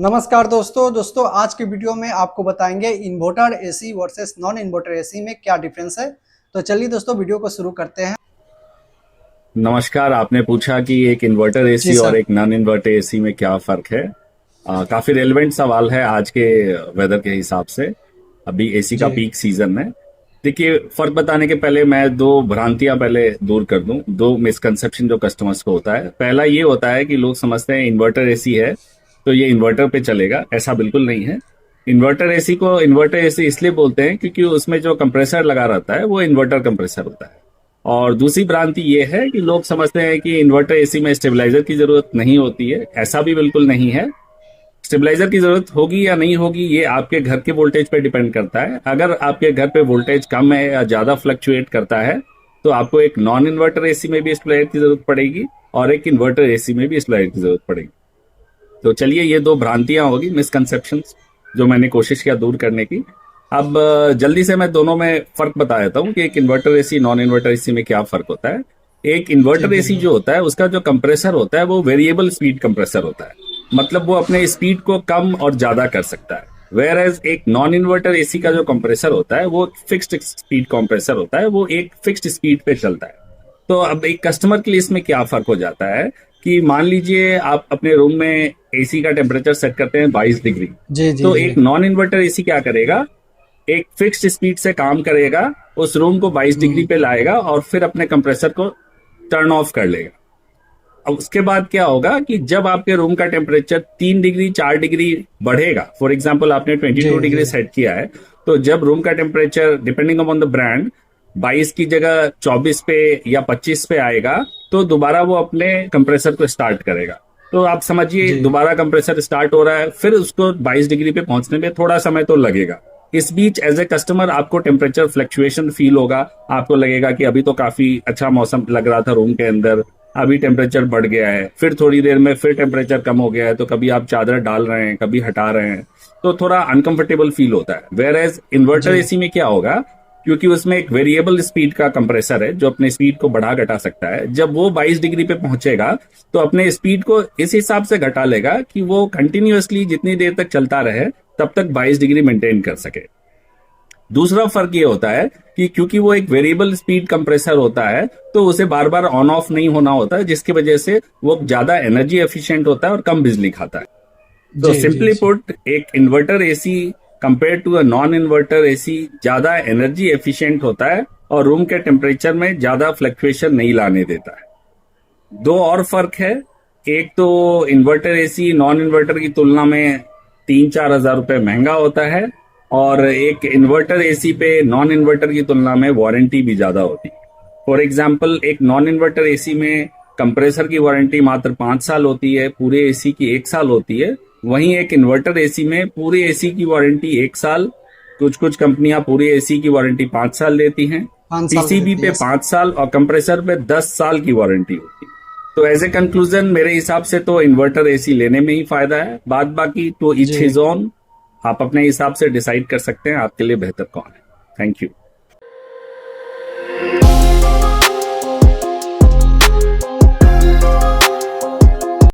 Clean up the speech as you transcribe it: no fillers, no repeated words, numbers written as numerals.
नमस्कार दोस्तों आज की वीडियो में आपको बताएंगे inverter AC versus non inverter AC में क्या डिफरेंस है। तो चलिए दोस्तों वीडियो को शुरू करते हैं। नमस्कार। आपने पूछा कि एक इन्वर्टर जी एसी और सर। एक नॉन इन्वर्टर एसी में क्या फर्क है। काफी रेलेवेंट सवाल है आज के वेदर के हिसाब से। अभी एसी का जी पीक सीजन है। देखिए, फर्क बताने के पहले मैं दो भ्रांतियां पहले दूर कर दूं, दो मिसकंसेप्शन जो कस्टमर्स को होता है। पहला ये होता है कि लोग समझते हैं इन्वर्टर एसी है तो ये इन्वर्टर पे चलेगा। ऐसा बिल्कुल नहीं है। इन्वर्टर एसी को इन्वर्टर एसी इसलिए बोलते हैं क्योंकि उसमें जो कंप्रेसर लगा रहता है वो इन्वर्टर कंप्रेसर होता है। और दूसरी भ्रांति ये है कि लोग समझते हैं कि इन्वर्टर एसी में स्टेबलाइजर की जरूरत नहीं होती है। ऐसा भी बिल्कुल नहीं है। स्टेबलाइजर की जरूरत होगी या नहीं होगी ये आपके घर के वोल्टेज पे डिपेंड करता है। अगर आपके घर पे वोल्टेज कम है या ज्यादा फ्लक्चुएट करता है तो आपको एक नॉन इन्वर्टर एसी में भी स्टेबलाइजर की जरूरत पड़ेगी और एक इन्वर्टर एसी में भी स्टेबलाइजर की जरूरत पड़ेगी। तो चलिए, ये दो भ्रांतियां होगी, मिसकंसेप्शंस, जो मैंने कोशिश किया दूर करने की। अब जल्दी से मैं दोनों में फर्क बता देता हूँ कि एक inverter AC non inverter AC में क्या फर्क होता है। एक जी इन्वर्टर एसी बिल्कुल। जो होता है उसका जो कंप्रेसर होता है वो वेरिएबल स्पीड कंप्रेसर होता है। मतलब वो अपने स्पीड को कम और ज्यादा कर सकता है। वेयर एज एक नॉन इन्वर्टर एसी का जो कंप्रेसर होता है वो फिक्स्ड स्पीड कंप्रेसर होता है, वो एक फिक्स्ड स्पीड पे चलता है। तो अब एक कस्टमर के लिए इसमें क्या फर्क हो जाता है कि मान लीजिए आप अपने रूम में एसी का टेम्परेचर सेट करते हैं 22 डिग्री। जी जी तो जी। एक नॉन इन्वर्टर एसी क्या करेगा, एक फिक्स्ड स्पीड से काम करेगा, उस रूम को 22 डिग्री पे लाएगा और फिर अपने कंप्रेसर को टर्न ऑफ कर लेगा। अब उसके बाद क्या होगा कि जब आपके रूम का टेम्परेचर 3 डिग्री 4 डिग्री बढ़ेगा, फॉर एग्जाम्पल आपने ट्वेंटी जी टू जी डिग्री सेट किया है, तो जब रूम का temperature depending upon the brand 22 की जगह 24 पे या 25 पे आएगा तो दोबारा वो अपने कंप्रेसर को स्टार्ट करेगा। तो आप समझिए, जी दोबारा कंप्रेसर स्टार्ट हो रहा है, फिर उसको 22 डिग्री पे पहुंचने में थोड़ा समय तो लगेगा। इस बीच एज ए कस्टमर आपको टेम्परेचर फ्लक्चुएशन फील होगा। आपको लगेगा कि अभी तो काफी अच्छा मौसम लग रहा था रूम के अंदर, अभी टेम्परेचर बढ़ गया है, फिर थोड़ी देर में फिर टेम्परेचर कम हो गया है। तो कभी आप चादर डाल रहे हैं, कभी हटा रहे हैं, तो थोड़ा अनकंफर्टेबल फील होता है। वेयर एज इन्वर्टर जी एसी में क्या होगा, क्योंकि उसमें एक वेरिएबल स्पीड का कंप्रेसर है जो अपने स्पीड को बढ़ा घटा सकता है। जब वो 22 डिग्री पे पहुंचेगा तो अपने स्पीड को इस हिसाब से घटा लेगा कि वो कंटिन्यूअसली जितनी देर तक चलता रहे तब तक 22 डिग्री मेंटेन कर सके। दूसरा फर्क ये होता है कि क्योंकि वो एक वेरिएबल स्पीड कंप्रेसर होता है तो उसे बार बार ऑन ऑफ नहीं होना होता है, जिसकी वजह से वो ज्यादा एनर्जी एफिशिएंट होता है और कम बिजली खाता है। तो जी जी सिंपली जी। पुट, एक inverter AC compare to a non inverter AC ज्यादा एनर्जी एफिशिएंट होता है और रूम के टेम्परेचर में ज्यादा फ्लक्चुएशन नहीं लाने देता है। दो और फर्क है। एक तो इन्वर्टर एसी नॉन इन्वर्टर की तुलना में 3-4 हज़ार रुपए महंगा होता है और एक इन्वर्टर एसी पे नॉन इन्वर्टर की तुलना में वारंटी भी ज्यादा होती है। फॉर एग्जाम्पल, एक नॉन इन्वर्टर एसी में कंप्रेसर की वारंटी मात्र 5 साल होती है, पूरे एसी की 1 साल होती है। वहीं एक इन्वर्टर एसी में पूरे एसी की वारंटी 1 साल, कुछ कुछ कंपनियां पूरे एसी की वारंटी 5 साल देती हैं, 5 साल की पीसीबी देती पे है। 5 साल और कंप्रेसर पे 10 साल की वारंटी होती है। तो एज ए कंक्लूजन मेरे हिसाब से तो इन्वर्टर एसी लेने में ही फायदा है। बाद बाकी तो ईच जी हिज ऑन, आप अपने हिसाब से डिसाइड कर सकते हैं आपके लिए बेहतर कौन है। Thank you.